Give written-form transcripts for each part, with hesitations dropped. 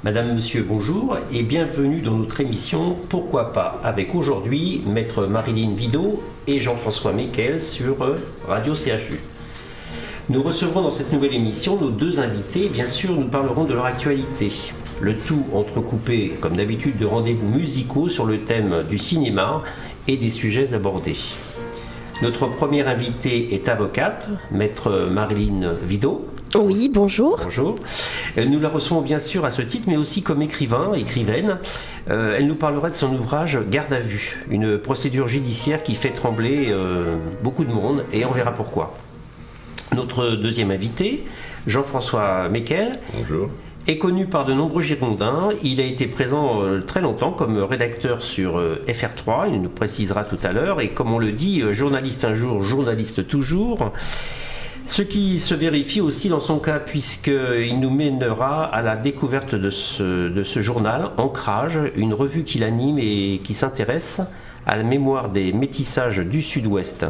Madame, Monsieur, bonjour et bienvenue dans notre émission Pourquoi pas avec aujourd'hui Maître Marilyn Vidot et Jean-François Meckel sur Radio CHU. Nous recevrons dans cette nouvelle émission nos deux invités et bien sûr nous parlerons de leur actualité. Le tout entrecoupé comme d'habitude de rendez-vous musicaux sur le thème du cinéma et des sujets abordés. Notre première invitée est avocate, Maître Marilyn Vidot. Oui, bonjour. Bonjour. Nous la recevons bien sûr à ce titre, mais aussi comme écrivaine. Elle nous parlera de son ouvrage Garde à vue, une procédure judiciaire qui fait trembler beaucoup de monde, et on verra pourquoi. Notre deuxième invité, Jean-François Meckel. Bonjour. Est connu par de nombreux Girondins. Il a été présent très longtemps comme rédacteur sur FR3, il nous précisera tout à l'heure, et comme on le dit, journaliste un jour, journaliste toujours. Ce qui se vérifie aussi dans son cas, puisqu'il nous mènera à la découverte de ce journal, Ancrage, une revue qu'il anime et qui s'intéresse à la mémoire des métissages du Sud-Ouest.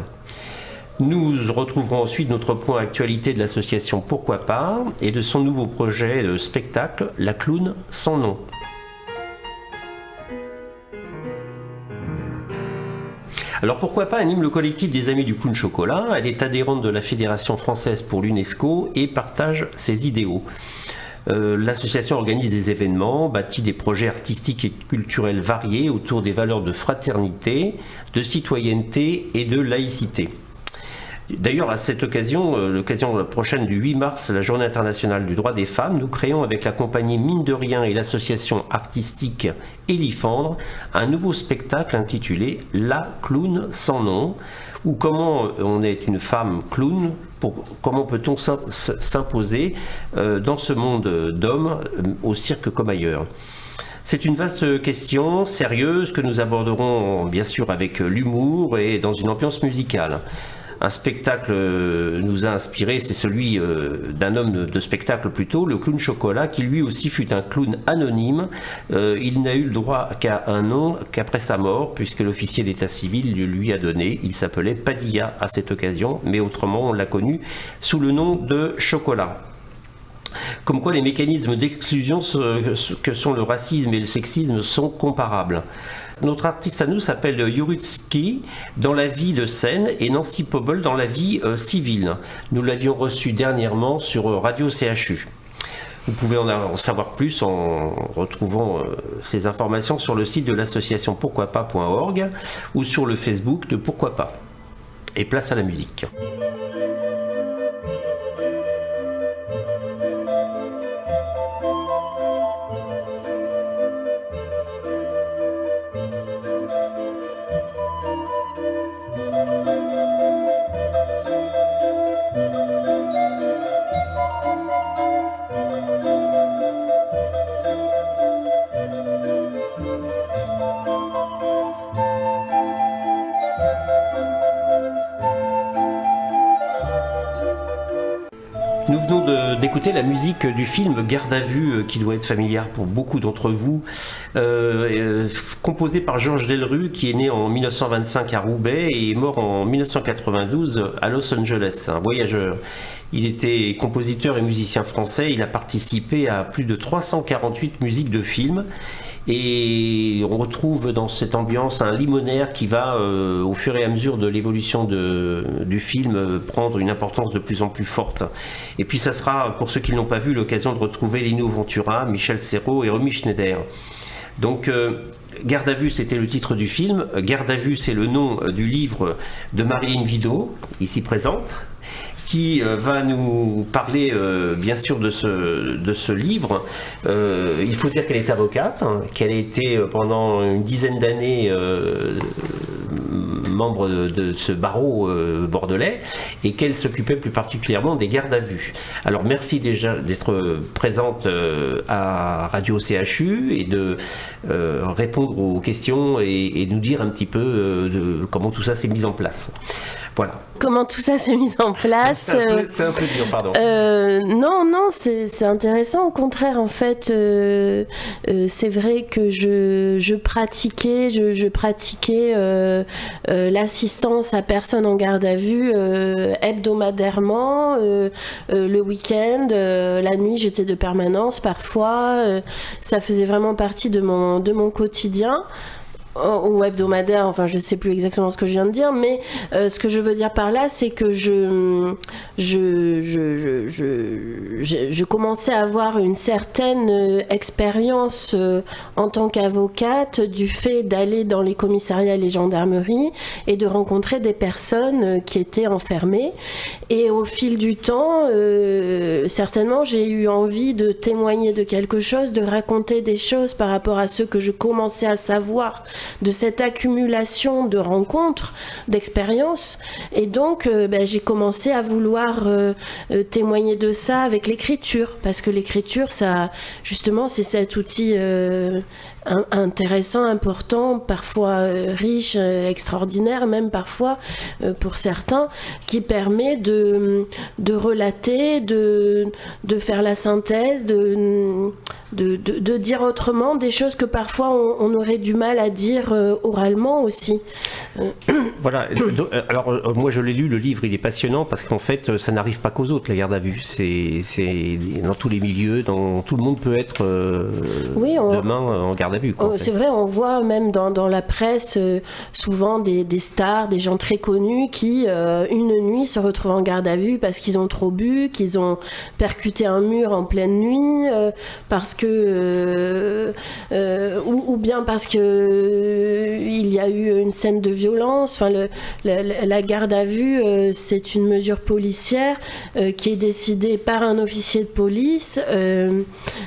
Nous retrouverons ensuite notre point actualité de l'association Pourquoi pas et de son nouveau projet de spectacle, La Clown sans nom. Alors Pourquoi pas anime le collectif des Amis du Clown Chocolat. Elle est adhérente de la Fédération française pour l'UNESCO et partage ses idéaux. L'association organise des événements, bâtit des projets artistiques et culturels variés autour des valeurs de fraternité, de citoyenneté et de laïcité. D'ailleurs, à cette occasion, l'occasion prochaine du 8 mars, la Journée internationale du droit des femmes, nous créons avec la compagnie Mine de Rien et l'association artistique Élifandre un nouveau spectacle intitulé La Clown sans nom, ou comment on est une femme clown, comment peut-on s'imposer dans ce monde d'hommes, au cirque comme ailleurs. C'est une vaste question, sérieuse, que nous aborderons bien sûr avec l'humour et dans une ambiance musicale. Un spectacle nous a inspiré, c'est celui d'un homme de spectacle plutôt, le clown Chocolat, qui lui aussi fut un clown anonyme. Il n'a eu le droit qu'à un nom qu'après sa mort, puisque l'officier d'état civil lui a donné. Il s'appelait Padilla à cette occasion, mais autrement on l'a connu sous le nom de Chocolat. Comme quoi les mécanismes d'exclusion que sont le racisme et le sexisme sont comparables. Notre artiste à nous s'appelle Yuritsky dans la vie de scène et Nancy Pobble dans la vie civile. Nous l'avions reçu dernièrement sur Radio CHU. Vous pouvez en savoir plus en retrouvant ces informations sur le site de l'association pourquoipas.org ou sur le Facebook de Pourquoi pas. Et place à la musique. Nous venons d'écouter la musique du film Garde à vue, qui doit être familière pour beaucoup d'entre vous, composé par Georges Delerue, qui est né en 1925 à Roubaix et est mort en 1992 à Los Angeles, un voyageur. Il était compositeur et musicien français, il a participé à plus de 348 musiques de films. Et on retrouve dans cette ambiance un limonaire qui va, au fur et à mesure de l'évolution du film, prendre une importance de plus en plus forte. Et puis ça sera, pour ceux qui ne l'ont pas vu, l'occasion de retrouver Lino Ventura, Michel Serrault et Romy Schneider. Donc Garde à vue, c'était le titre du film. Garde à vue, c'est le nom du livre de Marilyn Vidot, ici présente, qui va nous parler bien sûr de ce livre. Il faut dire qu'elle est avocate, qu'elle a été pendant une dizaine d'années membre de ce barreau bordelais et qu'elle s'occupait plus particulièrement des gardes à vue. Alors merci déjà d'être présente à Radio CHU et de répondre aux questions et nous dire un petit peu comment tout ça s'est mis en place. Voilà. Comment tout ça s'est mis en place? C'est un peu dur, pardon. Non, c'est intéressant. Au contraire, en fait, c'est vrai que je pratiquais l'assistance à personne en garde à vue hebdomadairement, le week-end, la nuit, j'étais de permanence parfois. Ça faisait vraiment partie de mon quotidien. Ou hebdomadaire, enfin je sais plus exactement ce que je viens de dire, mais ce que je veux dire par là, c'est que je commençais à avoir une certaine expérience en tant qu'avocate du fait d'aller dans les commissariats et les gendarmeries et de rencontrer des personnes qui étaient enfermées. Et au fil du temps, certainement, j'ai eu envie de témoigner de quelque chose, de raconter des choses par rapport à ce que je commençais à savoir de cette accumulation de rencontres, d'expériences. Et donc, j'ai commencé à vouloir témoigner de ça avec l'écriture. Parce que l'écriture, ça, justement, c'est cet outil intéressant, important, parfois riche, extraordinaire, même parfois pour certains, qui permet de relater, de faire la synthèse, de dire autrement des choses que parfois on aurait du mal à dire oralement aussi. Voilà. Alors moi je l'ai lu, le livre, il est passionnant parce qu'en fait ça n'arrive pas qu'aux autres, la garde à vue. C'est dans tous les milieux, tout le monde peut être demain en garde à vue. Quoi, en fait. C'est vrai, on voit même dans la presse souvent des stars, des gens très connus qui une nuit se retrouvent en garde à vue parce qu'ils ont trop bu, qu'ils ont percuté un mur en pleine nuit, parce que ou bien parce que il y a eu une scène de violence. Enfin, la garde à vue, c'est une mesure policière qui est décidée par un officier de police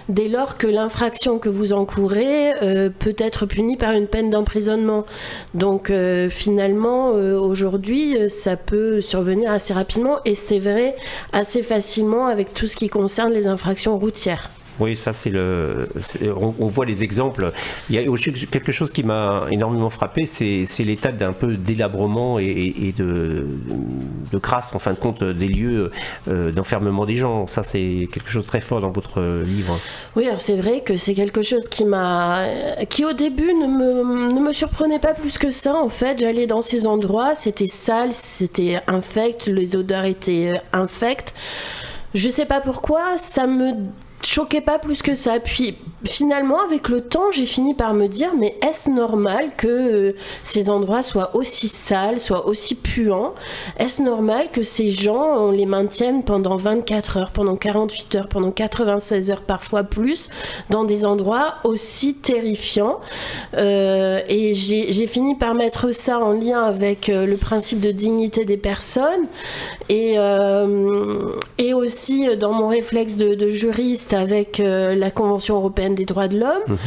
dès lors que l'infraction que vous encourez peut être punie par une peine d'emprisonnement. Donc finalement, aujourd'hui, ça peut survenir assez rapidement et c'est vrai assez facilement avec tout ce qui concerne les infractions routières. Oui, ça on voit les exemples. Il y a aussi quelque chose qui m'a énormément frappé, c'est l'état d'un peu délabrement et de crasse en fin de compte des lieux d'enfermement des gens. Ça c'est quelque chose de très fort dans votre livre. Oui, alors c'est vrai que c'est quelque chose qui au début ne me surprenait pas plus que ça. En fait, j'allais dans ces endroits, c'était sale, c'était infect, les odeurs étaient infectes. Je sais pas pourquoi, ça me choquait pas plus que ça. Puis finalement, avec le temps, j'ai fini par me dire, mais est-ce normal que ces endroits soient aussi sales, soient aussi puants? Est-ce normal que ces gens, on les maintienne pendant 24 heures, pendant 48 heures, pendant 96 heures, parfois plus, dans des endroits aussi terrifiants? Et j'ai fini par mettre ça en lien avec le principe de dignité des personnes et aussi dans mon réflexe de juriste avec la Convention européenne des droits de l'homme,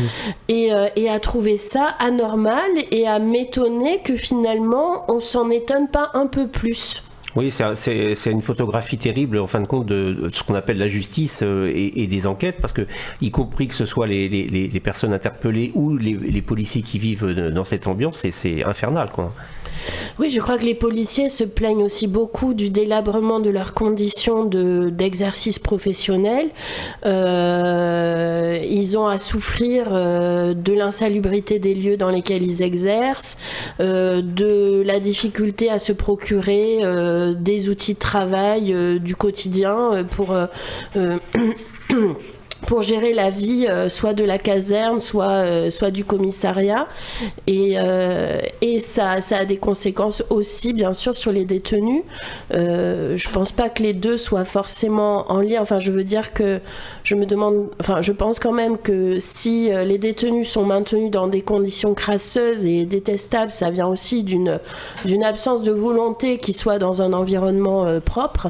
et à trouver ça anormal et à m'étonner que finalement on s'en étonne pas un peu plus. Oui, c'est une photographie terrible en fin de compte de ce qu'on appelle la justice et des enquêtes, parce que y compris que ce soit les personnes interpellées ou les policiers qui vivent dans cette ambiance, c'est infernal, quoi. Oui, je crois que les policiers se plaignent aussi beaucoup du délabrement de leurs conditions d'exercice professionnel. Ils ont à souffrir de l'insalubrité des lieux dans lesquels ils exercent, de la difficulté à se procurer des outils de travail du quotidien pour gérer la vie soit de la caserne, soit du commissariat, et ça a des conséquences aussi bien sûr sur les détenus. Je pense pas que les deux soient forcément en lien. Enfin, je veux dire que je pense quand même que si les détenus sont maintenus dans des conditions crasseuses et détestables, ça vient aussi d'une absence de volonté qu'ils soient dans un environnement propre.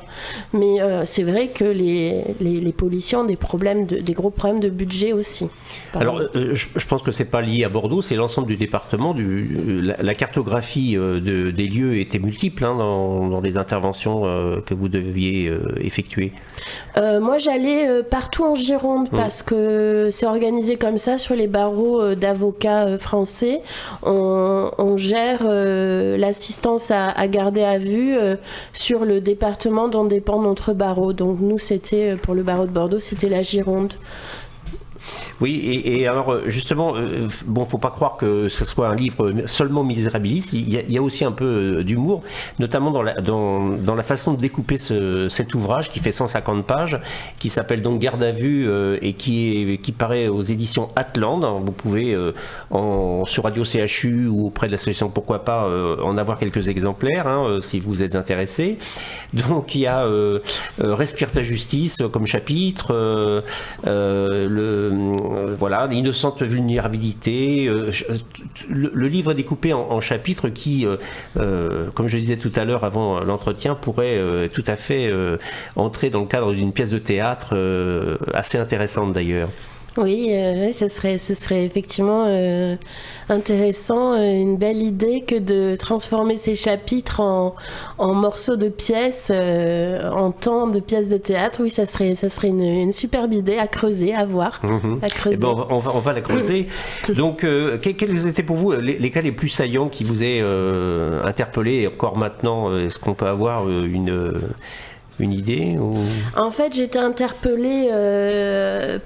Mais c'est vrai que les policiers ont des problèmes des gros problèmes de budget aussi. Alors, je pense que c'est pas lié à Bordeaux, c'est l'ensemble du département. La cartographie des lieux était multiple dans les interventions que vous deviez effectuer. Moi, j'allais partout en Gironde parce que c'est organisé comme ça sur les barreaux d'avocats français. On gère l'assistance à garder à vue sur le département dont dépend notre barreau. Donc nous, c'était pour le barreau de Bordeaux, c'était la Gironde. Oui, et alors justement, faut pas croire que ce soit un livre seulement misérabiliste. Il y a aussi un peu d'humour, notamment dans la façon de découper cet ouvrage qui fait 150 pages, qui s'appelle donc Garde à vue et qui paraît aux éditions Atland. Vous pouvez sur Radio CHU ou auprès de l'association Pourquoi pas en avoir quelques exemplaires si vous êtes intéressé. Donc il y a Respire ta justice comme chapitre, voilà, l'innocente vulnérabilité. Le livre est découpé en chapitres qui, comme je disais tout à l'heure avant l'entretien, pourraient tout à fait entrer dans le cadre d'une pièce de théâtre assez intéressante d'ailleurs. Oui, ce serait effectivement intéressant, une belle idée que de transformer ces chapitres en morceaux de pièces, en temps de pièces de théâtre. Oui, ça serait une superbe idée à creuser, à voir. À creuser. Eh ben, on va la creuser. Donc, quels étaient pour vous les cas les plus saillants qui vous aient interpellé? Et encore maintenant, est-ce qu'on peut avoir une idée ou... En fait, j'étais interpellée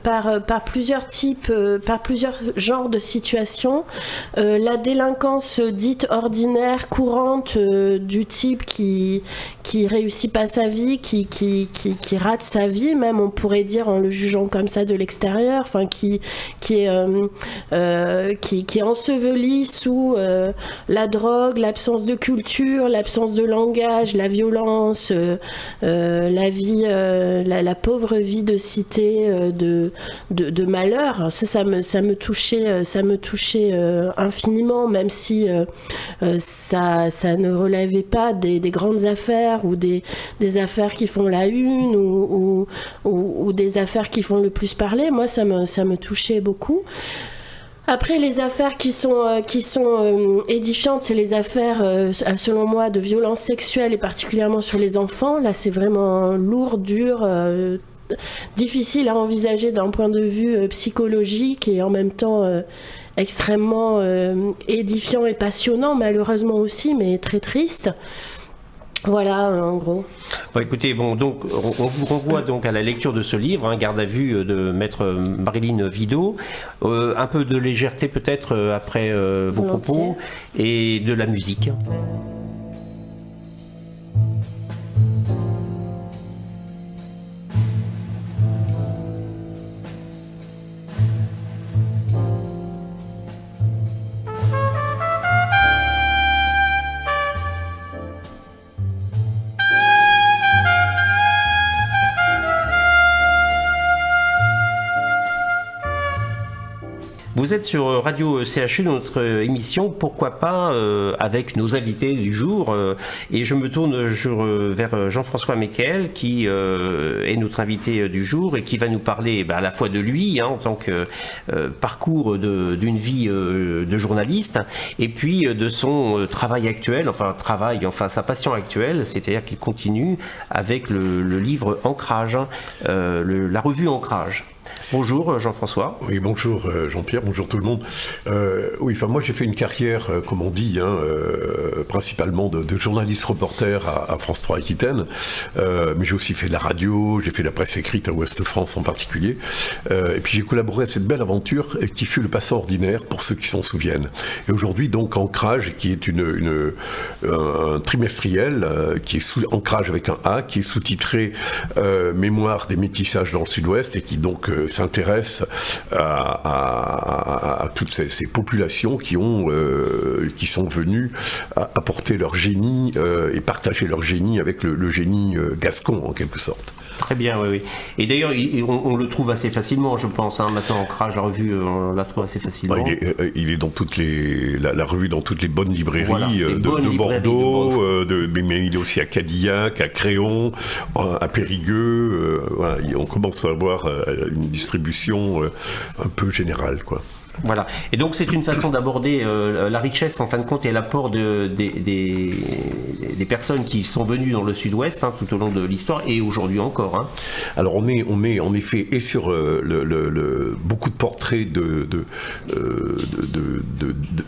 par plusieurs types, par plusieurs genres de situations. La délinquance dite ordinaire, courante, du type qui réussit pas sa vie, qui rate sa vie, même on pourrait dire en le jugeant comme ça de l'extérieur, enfin qui est enseveli sous la drogue, l'absence de culture, l'absence de langage, la violence. La vie, la pauvre vie de cité, de malheur, ça me touchait infiniment, même si ça ne relevait pas des grandes affaires ou des affaires qui font la une ou des affaires qui font le plus parler. Moi, ça me touchait beaucoup. Après, les affaires qui sont édifiantes, c'est les affaires, selon moi, de violences sexuelles et particulièrement sur les enfants. Là, c'est vraiment lourd, dur, difficile à envisager d'un point de vue psychologique et en même temps extrêmement édifiant et passionnant, malheureusement aussi, mais très triste. Voilà, en gros. Bon, écoutez, donc on vous renvoie donc à la lecture de ce livre, Garde à vue de maître Marilyn Vido. Un peu de légèreté peut-être après vos propos et de la musique. Vous êtes sur Radio CHU, notre émission Pourquoi pas avec nos invités du jour. Et je me tourne vers Jean-François Meckel, qui est notre invité du jour et qui va nous parler à la fois de lui, en tant que parcours d'une vie de journaliste, et puis de son travail actuel, sa passion actuelle, c'est-à-dire qu'il continue avec le livre Ancrage, la revue Ancrage. Bonjour Jean-François. Oui, bonjour Jean-Pierre, bonjour tout le monde. Moi j'ai fait une carrière, comme on dit, principalement de journaliste reporter à France 3 Aquitaine, mais j'ai aussi fait de la radio, j'ai fait de la presse écrite à Ouest France en particulier, et puis j'ai collaboré à cette belle aventure qui fut le Passant ordinaire pour ceux qui s'en souviennent. Et aujourd'hui donc Ancrage, qui est un trimestriel, qui est Ancrage avec un A, qui est sous-titré Mémoire des métissages dans le Sud-Ouest et qui donc s'intéresse à toutes ces populations qui sont venues apporter leur génie et partager leur génie avec le génie gascon en quelque sorte. Très bien, oui. Et d'ailleurs, on le trouve assez facilement, je pense. Maintenant, Ancrage, la revue, on la trouve assez facilement. Il est dans la revue dans toutes les bonnes librairies, voilà, de Bordeaux, mais il est aussi à Cadillac, à Créon, à Périgueux. On commence à avoir une distribution. distribution un peu générale, quoi. Voilà. Et donc c'est une façon d'aborder la richesse en fin de compte et l'apport des personnes qui sont venues dans le Sud-Ouest tout au long de l'histoire et aujourd'hui encore. Alors on est en effet et sur beaucoup de portraits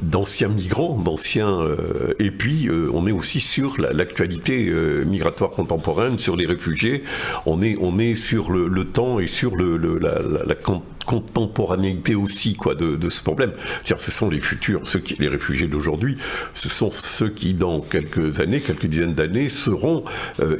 d'anciens migrants, et puis on est aussi sur l'actualité migratoire contemporaine, sur les réfugiés. On est sur le temps et sur la contemporanéité aussi, quoi, de ce problème. C'est-à-dire, ce sont les futurs, les réfugiés d'aujourd'hui, ce sont ceux qui, dans quelques dizaines d'années, seront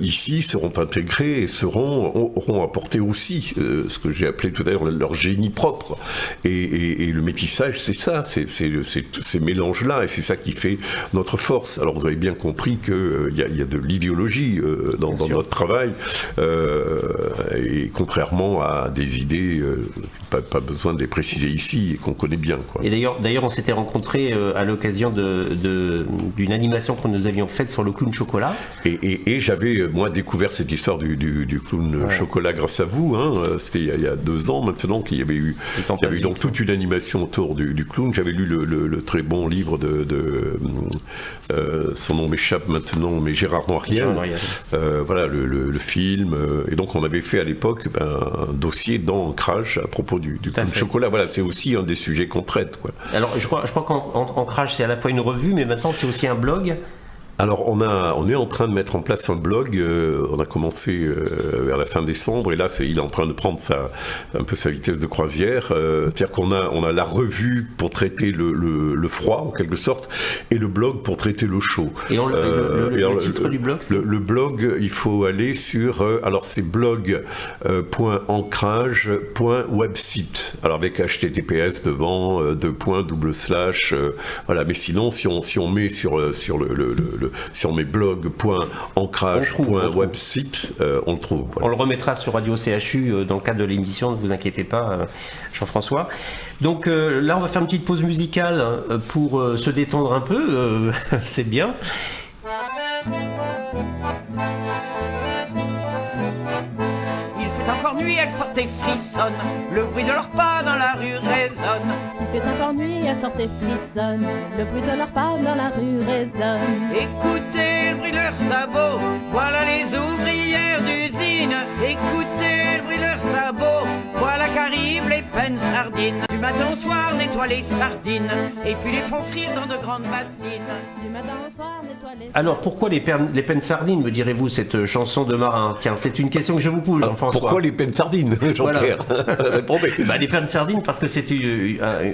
ici, seront intégrés et auront apporté aussi ce que j'ai appelé tout à l'heure leur génie propre. Et le métissage, c'est ça, c'est ces mélanges-là, et c'est ça qui fait notre force. Alors, vous avez bien compris qu'il y a de l'idéologie dans notre travail, et contrairement à des idées, pas besoin de les préciser ici, et qu'on connaît bien, quoi. Et d'ailleurs, on s'était rencontrés à l'occasion d'une animation que nous avions faite sur le clown chocolat. Et j'avais, moi, découvert cette histoire du clown chocolat grâce à vous. C'était il y a 2 ans maintenant qu'il y avait eu donc toute une animation autour du clown. J'avais lu le très bon livre son nom m'échappe maintenant, mais Gérard Noiriel. Voilà, le film. Et donc, on avait fait à l'époque un dossier d'Ancrage à propos du clown chocolat. Voilà, c'est aussi un des sujets qu'on traite, quoi. Alors, je crois qu'Ancrage, c'est à la fois une revue, mais maintenant, c'est aussi un blog. Alors on est en train de mettre en place un blog, on a commencé vers la fin décembre, et là il est en train de prendre un peu sa vitesse de croisière, c'est-à-dire qu'on a la revue pour traiter le froid en quelque sorte, et le blog pour traiter le chaud. Et le titre du blog, le blog, il faut aller sur, alors c'est blog.ancrage.website, alors avec HTTPS devant, voilà, mais sinon si on met si on met blog.ancrage.website, on le trouve. Voilà. On le remettra sur Radio CHU dans le cadre de l'émission, ne vous inquiétez pas, Jean-François. Donc là, on va faire une petite pause musicale pour se détendre un peu, c'est bien. Il fait encore nuit, elles sortent et frissonnent, le bruit de leurs pas dans la rue résonne. Il fait encore nuit, elles sortent et frissonnent, le bruit de leurs pas dans la rue résonne. Écoutez le bruit de leurs sabots, voilà les ouvrières d'usine. Écoutez le bruit de leurs sabots, voilà qu'arrivent les pennes sardines. Du matin au soir, nettoient les sardines, et puis les font frire dans de grandes bassines. Du matin au soir, nettoient les... Alors, pourquoi les pennes sardines, me direz-vous, cette chanson de marin? Tiens, c'est une question que je vous pose, Jean-François. Pourquoi les pennes sardines, Jean-Pierre? Répondez. Les pennes sardines, parce que c'était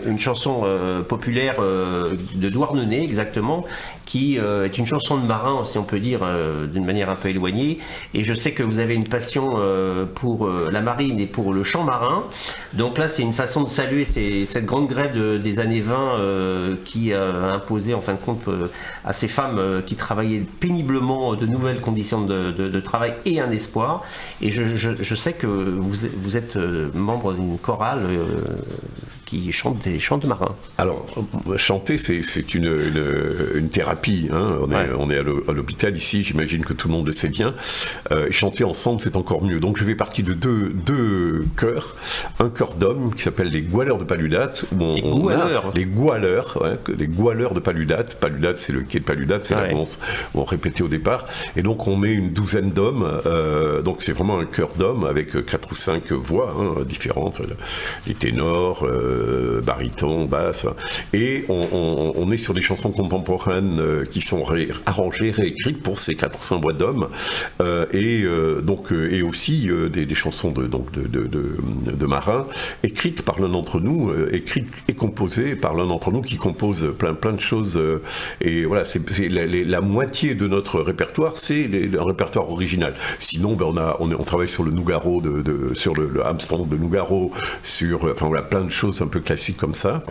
une chanson populaire de Douarnenez, exactement, qui est une chanson de marin, si on peut dire, d'une manière un peu éloignée. Et je sais que vous avez une passion pour la marine et pour le chant marin. Donc là, c'est une façon de saluer cette grande grève des années 20 qui a imposé, en fin de compte, à ces femmes qui travaillaient péniblement de nouvelles conditions de travail et un espoir. Et je sais que vous êtes membre d'une chorale qui chante des chants de marins. Alors, chanter, c'est une thérapie. On est à l'hôpital ici, j'imagine que tout le monde le sait bien. Chanter ensemble, c'est encore mieux. Donc, je fais partie de deux chœurs. Un chœur d'hommes qui s'appelle les Goualeurs de Paludate. Les Goualeurs. Les Goualeurs, les Goualeurs de Paludate. Paludate, c'est le quai de Paludate, c'est là où on répétait au départ. Et donc, on est une douzaine d'hommes. Donc, c'est vraiment un chœur d'hommes avec 4 ou 5 voix différentes. Les ténors, baryton, basse, et on est sur des chansons contemporaines qui sont arrangées, réécrites pour ces 400 voix d'hommes, et aussi des chansons de marins, écrites par l'un d'entre nous, écrites et composées par l'un d'entre nous qui compose plein de choses, et voilà, c'est la moitié de notre répertoire, c'est un répertoire original. Sinon, on travaille sur le Nougaro, sur le Armstrong de Nougaro, sur, enfin voilà, plein de choses un peu classiques comme ça.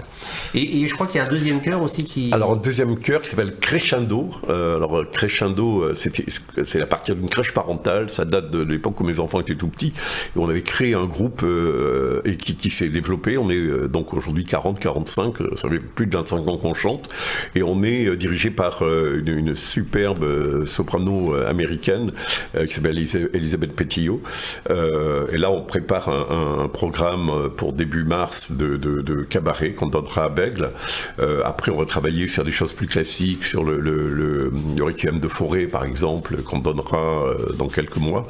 Et je crois qu'il y a un deuxième chœur aussi qui... Alors, un deuxième chœur qui s'appelle Crescendo. Alors, Crescendo, c'est à partir d'une crèche parentale. Ça date de l'époque où mes enfants étaient tout petits. Et on avait créé un groupe et qui s'est développé. On est donc aujourd'hui 40-45. Ça fait plus de 25 ans qu'on chante. Et on est dirigé par une superbe soprano américaine qui s'appelle Elisabeth Petillo. Et là, on prépare un programme pour début mars de cabaret qu'on donnera à Bègle. Après, on va travailler sur des choses plus classiques, sur le Requiem de Fauré, par exemple, qu'on donnera dans quelques mois.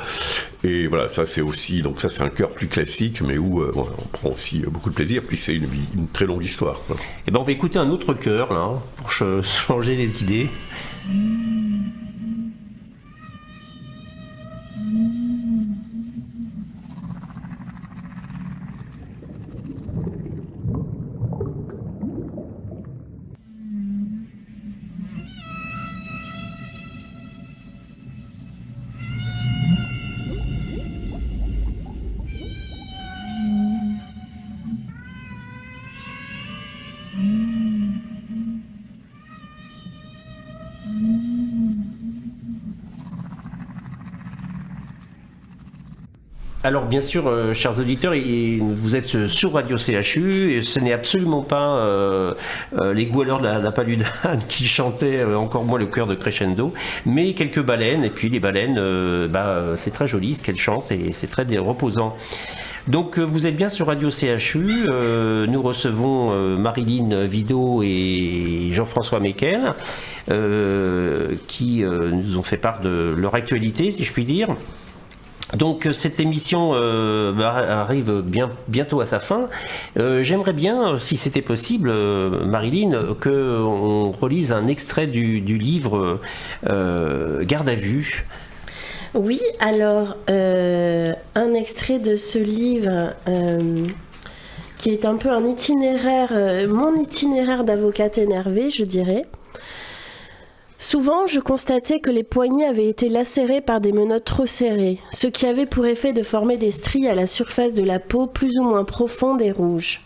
Et voilà, ça c'est aussi, donc ça c'est un chœur plus classique, mais où on prend aussi beaucoup de plaisir. Puis c'est une très longue histoire, quoi. Et ben on va écouter un autre chœur là, pour changer les idées. Alors bien sûr, chers auditeurs, vous êtes sur Radio CHU et ce n'est absolument pas les goualeurs de la Paludane qui chantaient, encore moins le chœur de Crescendo, mais quelques baleines, et puis les baleines, c'est très joli ce qu'elles chantent et c'est très reposant. Donc vous êtes bien sur Radio CHU, nous recevons Marilyn Vido et Jean-François Mekel qui nous ont fait part de leur actualité, si je puis dire. Donc cette émission arrive bientôt à sa fin. J'aimerais bien, si c'était possible, Marilyn, qu'on relise un extrait du livre Garde à vue. Oui, alors un extrait de ce livre qui est un peu un itinéraire, mon itinéraire d'avocate énervée, je dirais. Souvent, je constatais que les poignets avaient été lacérés par des menottes trop serrées, ce qui avait pour effet de former des stries à la surface de la peau plus ou moins profondes et rouges.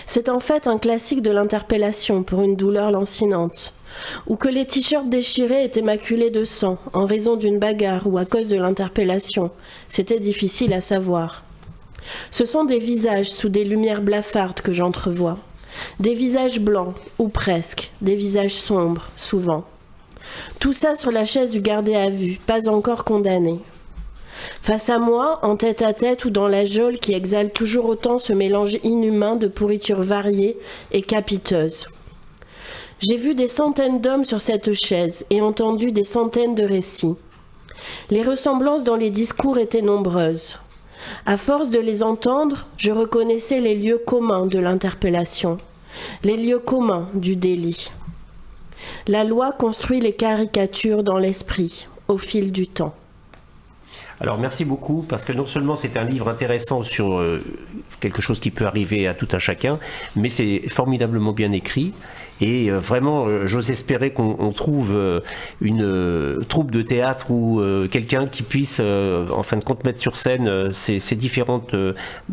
C'est en fait un classique de l'interpellation pour une douleur lancinante, ou que les t-shirts déchirés étaient maculés de sang en raison d'une bagarre ou à cause de l'interpellation. C'était difficile à savoir. Ce sont des visages sous des lumières blafardes que j'entrevois. Des visages blancs, ou presque, des visages sombres, souvent. Tout ça sur la chaise du gardé à vue, pas encore condamné. Face à moi, en tête à tête ou dans la geôle qui exhale toujours autant ce mélange inhumain de pourritures variées et capiteuses. J'ai vu des centaines d'hommes sur cette chaise et entendu des centaines de récits. Les ressemblances dans les discours étaient nombreuses. À force de les entendre, je reconnaissais les lieux communs de l'interpellation, les lieux communs du délit. La loi construit les caricatures dans l'esprit, au fil du temps. Alors merci beaucoup, parce que non seulement c'est un livre intéressant sur quelque chose qui peut arriver à tout un chacun, mais c'est formidablement bien écrit. Et vraiment, j'ose espérer qu'on trouve une troupe de théâtre ou quelqu'un qui puisse, en fin de compte, mettre sur scène ces différentes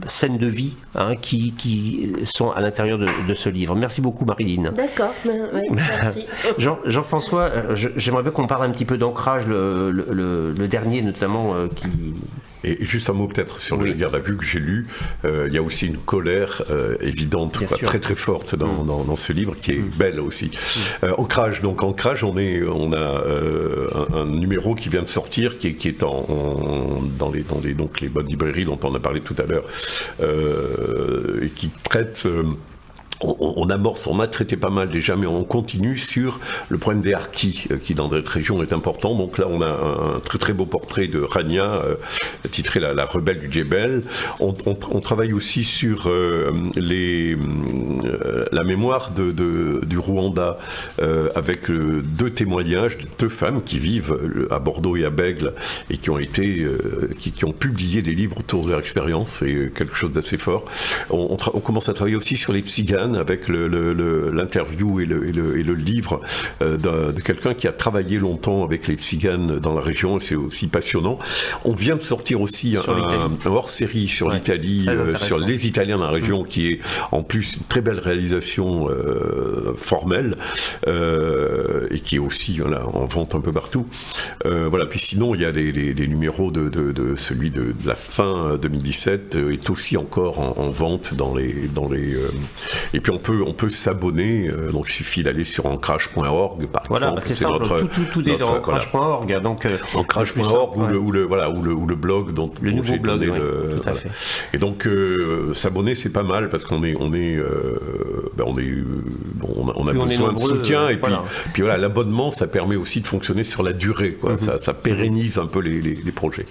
scènes de vie qui sont à l'intérieur de ce livre. Merci beaucoup, Marilyn. D'accord, oui, merci. Jean-François, j'aimerais bien qu'on parle un petit peu d'ancrage, le dernier notamment, qui... Et juste un mot peut-être sur le garde à vue que j'ai lu. Il y a aussi une colère évidente, très très forte dans ce livre, qui est belle aussi. Ancrage, on a un numéro qui vient de sortir, qui est dans les bonnes librairies dont on a parlé tout à l'heure, et qui traite... On amorce, on a traité pas mal déjà, mais on continue sur le problème des harkis, qui dans cette région est important. Donc là, on a un très très beau portrait de Rania, titré la rebelle du Djebel. On travaille aussi sur la mémoire du Rwanda, avec deux témoignages de deux femmes qui vivent à Bordeaux et à Bègle, et qui ont publié des livres autour de leur expérience. C'est quelque chose d'assez fort. On commence à travailler aussi sur les tziganes, Tziganes, avec l'interview et le livre de quelqu'un qui a travaillé longtemps avec les Tziganes dans la région, et c'est aussi passionnant. On vient de sortir aussi un hors-série sur l'Italie, sur les Italiens dans la région, qui est en plus une très belle réalisation formelle, et qui est aussi en vente un peu partout. Voilà. Puis sinon, il y a les numéros de celui de la fin 2017 est aussi encore en vente dans les et puis on peut s'abonner, donc il suffit d'aller sur ancrage.org par exemple. C'est ça, tout est dans ancrage.org. Donc ancrage.org ou le blog dont j'ai donné Et donc s'abonner, c'est pas mal parce qu'on a besoin de soutien, et puis voilà, l'abonnement, ça permet aussi de fonctionner sur la durée, quoi. Ça pérennise un peu les projets.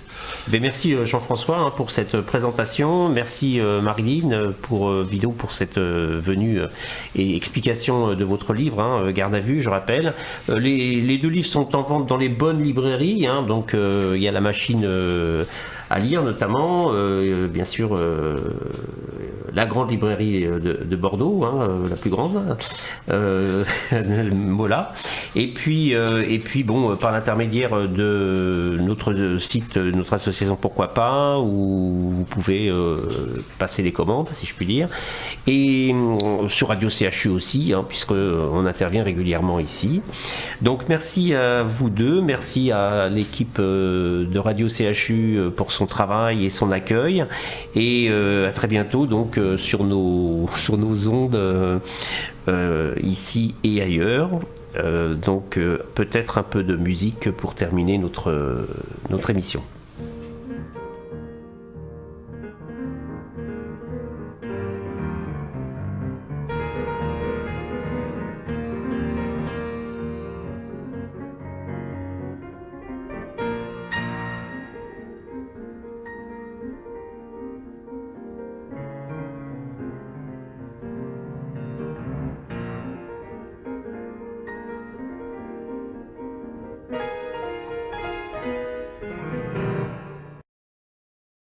Merci Jean-François pour cette présentation. Merci Marilyn Vidot pour cette venue et explication de votre livre, Garde à vue, je rappelle. Les 2 livres sont en vente dans les bonnes librairies, donc il y a la machine à lire notamment, bien sûr la grande librairie de Bordeaux, la plus grande, Mola, et puis par l'intermédiaire de notre site, notre association Pourquoi pas, où vous pouvez passer les commandes, si je puis dire, et sur Radio CHU aussi, puisqu'on intervient régulièrement ici. Donc merci à vous deux, merci à l'équipe de Radio CHU pour son travail et son accueil, et à très bientôt donc sur nos ondes ici et ailleurs. Donc peut-être un peu de musique pour terminer notre émission.